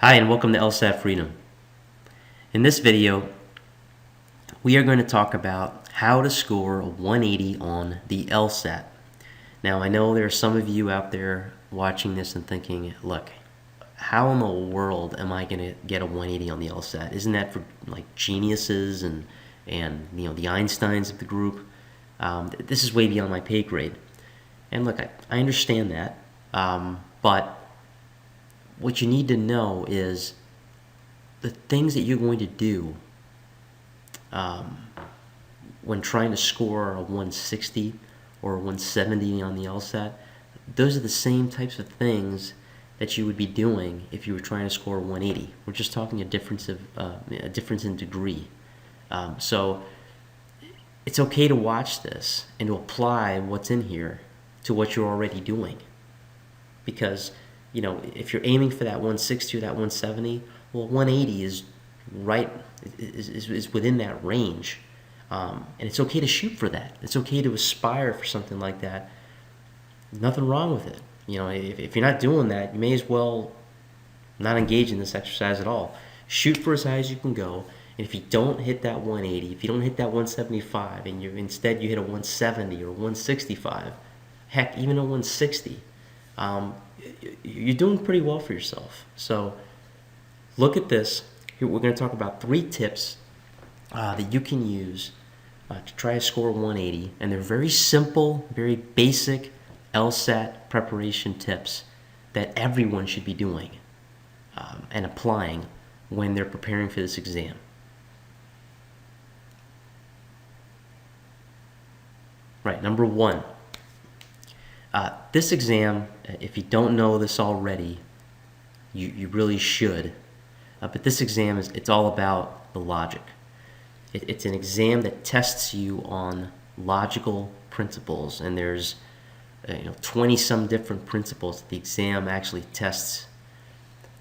Hi and welcome to LSAT Freedom. In this video, we are going to talk about how to score a 180 on the LSAT. Now, I know there are some of you out there watching this and thinking, look, how in the world am I going to get a 180 on the LSAT? Isn't that for like geniuses and the Einsteins of the group? This is way beyond my pay grade. And look, I understand that, but what you need to know is the things that you're going to do when trying to score a 160 or a 170 on the LSAT. Those are the same types of things that you would be doing if you were trying to score 180. We're just talking a difference in degree. So it's okay to watch this and to apply what's in here to what you're already doing, because if you're aiming for that 160 or that 170, well, 180 is within that range, and it's okay to shoot for that. It's okay to aspire for something like that. Nothing wrong with it. If you're not doing that, you may as well not engage in this exercise at all. Shoot for as high as you can go, and if you don't hit that 180, if you don't hit that 175, and instead you hit a 170 or 165, heck, even a 160. You're doing pretty well for yourself. So look at this. Here we're going to talk about 3 tips that you can use to try to score 180, and they're very simple, very basic LSAT preparation tips that everyone should be doing and applying when they're preparing for this exam. Right, number 1. This exam, if you don't know this already, you really should. But this exam it's all about the logic. It's an exam that tests you on logical principles, and there's 20 some different principles that the exam actually tests,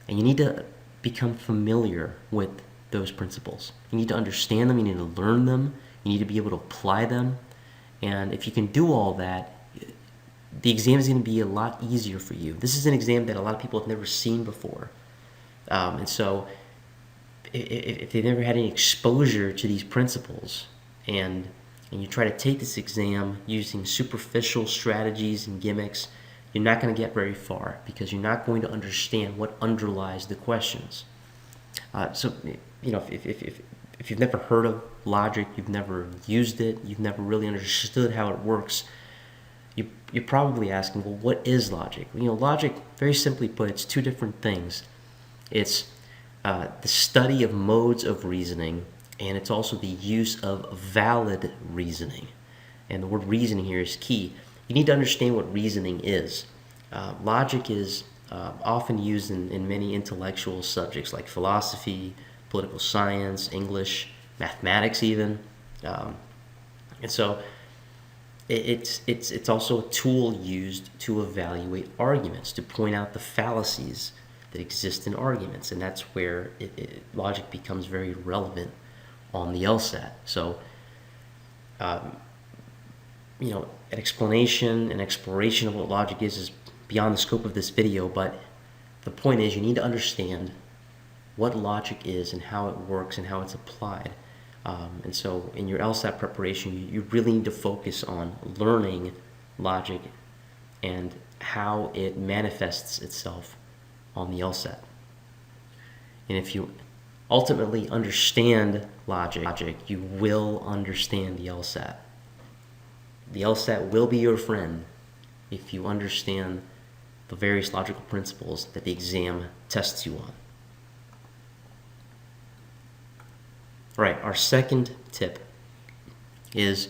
and you need to become familiar with those principles. You need to understand them. You need to learn them. You need to be able to apply them, and if you can do all that, the exam is going to be a lot easier for you. This is an exam that a lot of people have never seen before. And so if they've never had any exposure to these principles, and you try to take this exam using superficial strategies and gimmicks, you're not going to get very far, because you're not going to understand what underlies the questions. So if you've never heard of logic, you've never used it, you've never really understood how it works, you're probably asking, well, what is logic? Logic, very simply put, it's 2 different things. It's the study of modes of reasoning, and it's also the use of valid reasoning. And the word reasoning here is key. You need to understand what reasoning is. Logic is often used in many intellectual subjects like philosophy, political science, English, mathematics even. And so it's also a tool used to evaluate arguments, to point out the fallacies that exist in arguments, and that's where logic becomes very relevant on the LSAT. So, an explanation and exploration of what logic is beyond the scope of this video, but the point is you need to understand what logic is and how it works and how it's applied. And so in your LSAT preparation, you really need to focus on learning logic and how it manifests itself on the LSAT. And if you ultimately understand logic, you will understand the LSAT. The LSAT will be your friend if you understand the various logical principles that the exam tests you on. All right, our second tip is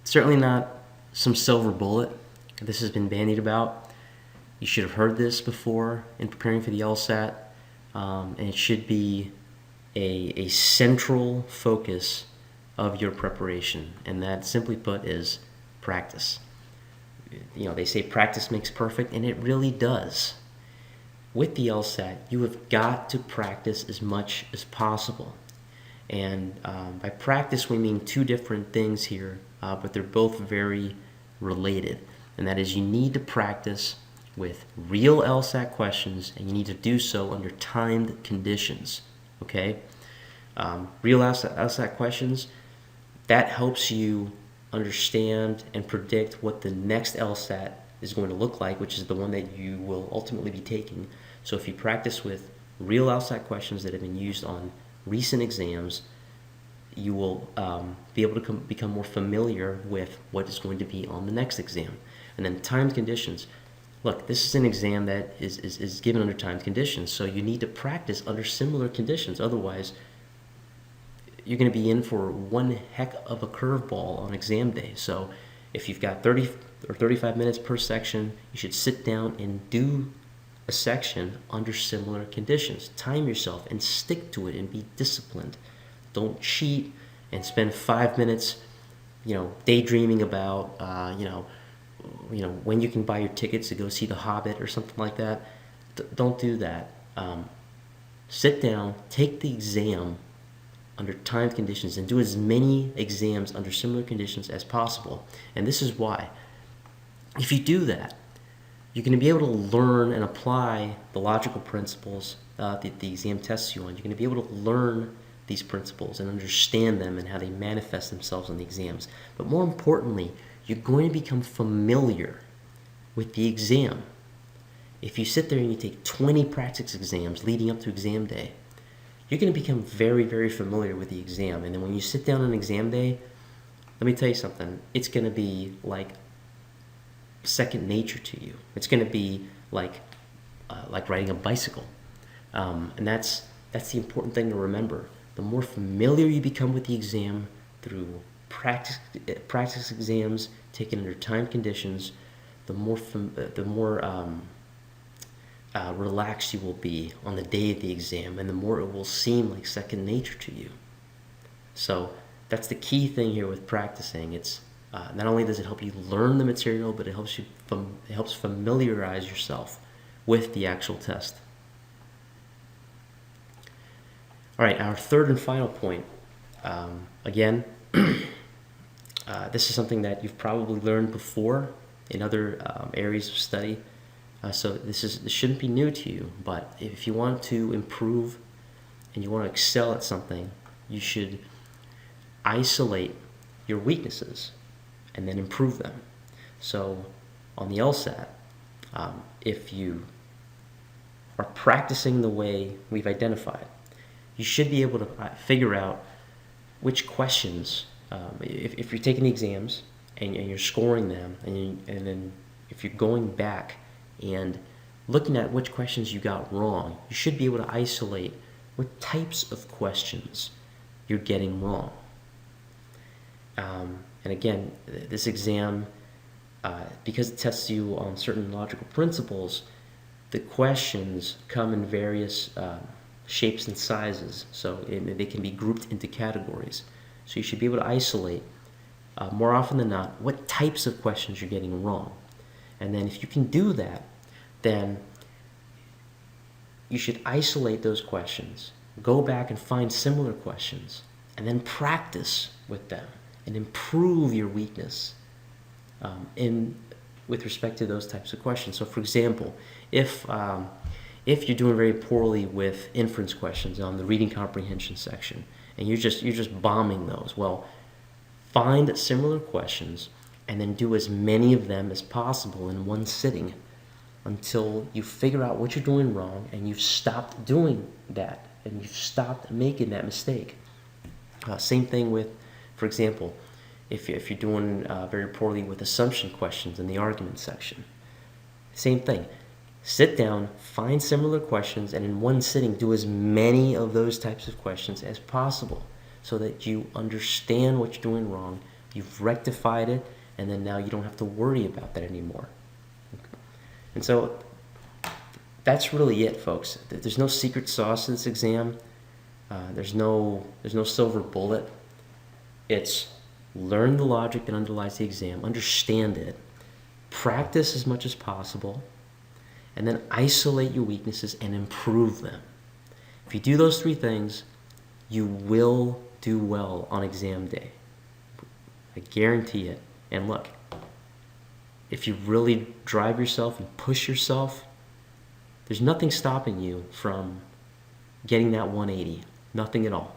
certainly not some silver bullet. This has been bandied about. You should have heard this before in preparing for the LSAT, and it should be a central focus of your preparation, and that, simply put, is practice. They say practice makes perfect, and it really does. With the LSAT, you have got to practice as much as possible. And by practice, we mean 2 different things here, but they're both very related. And that is, you need to practice with real LSAT questions, and you need to do so under timed conditions, okay? Real LSAT questions, that helps you understand and predict what the next LSAT is going to look like, which is the one that you will ultimately be taking. So if you practice with real LSAT questions that have been used on recent exams, you will be able to become more familiar with what is going to be on the next exam. And then timed conditions. Look, this is an exam that is given under timed conditions, so you need to practice under similar conditions. Otherwise, you're going to be in for one heck of a curveball on exam day. So if you've got 30 or 35 minutes per section, you should sit down and do a section under similar conditions. Time yourself and stick to it and be disciplined. Don't cheat and spend 5 minutes, daydreaming about, when you can buy your tickets to go see The Hobbit or something like that. Don't do that. Sit down, take the exam under timed conditions, and do as many exams under similar conditions as possible. And this is why. If you do that, you're going to be able to learn and apply the logical principles that the exam tests you on. You're going to be able to learn these principles and understand them and how they manifest themselves on the exams. But more importantly, you're going to become familiar with the exam. If you sit there and you take 20 practice exams leading up to exam day, you're going to become very, very familiar with the exam. And then when you sit down on exam day, let me tell you something. It's going to be like second nature to you. It's going to be like riding a bicycle. And that's the important thing to remember. The more familiar you become with the exam through practice exams taken under timed conditions, the more relaxed you will be on the day of the exam, and the more it will seem like second nature to you. So that's the key thing here with practicing. It's not only does it help you learn the material, but it helps familiarize yourself with the actual test. All right, our third and final point. Again, this is something that you've probably learned before in other areas of study. So this shouldn't be new to you, but if you want to improve and you want to excel at something, you should isolate your weaknesses and then improve them. So on the LSAT, if you are practicing the way we've identified, you should be able to figure out which questions, if you're taking the exams and you're scoring them, and then if you're going back and looking at which questions you got wrong, you should be able to isolate what types of questions you're getting wrong. And again, this exam, because it tests you on certain logical principles, the questions come in various shapes and sizes, so they can be grouped into categories. So you should be able to isolate, more often than not, what types of questions you're getting wrong. And then if you can do that, then you should isolate those questions, go back and find similar questions, and then practice with them and improve your weakness with respect to those types of questions. So for example, if you're doing very poorly with inference questions on the reading comprehension section, and you're just bombing those, well, find similar questions and then do as many of them as possible in one sitting until you figure out what you're doing wrong and you've stopped doing that and you've stopped making that mistake. Same thing with, for example, if you're doing very poorly with assumption questions in the argument section. Same thing. Sit down, find similar questions, and in one sitting do as many of those types of questions as possible so that you understand what you're doing wrong, you've rectified it, and then now you don't have to worry about that anymore. And so that's really it, folks. There's no secret sauce to this exam. There's no silver bullet. It's learn the logic that underlies the exam, understand it, practice as much as possible, and then isolate your weaknesses and improve them. If you do those three things, you will do well on exam day. I guarantee it. And look, if you really drive yourself and push yourself, there's nothing stopping you from getting that 180. Nothing at all.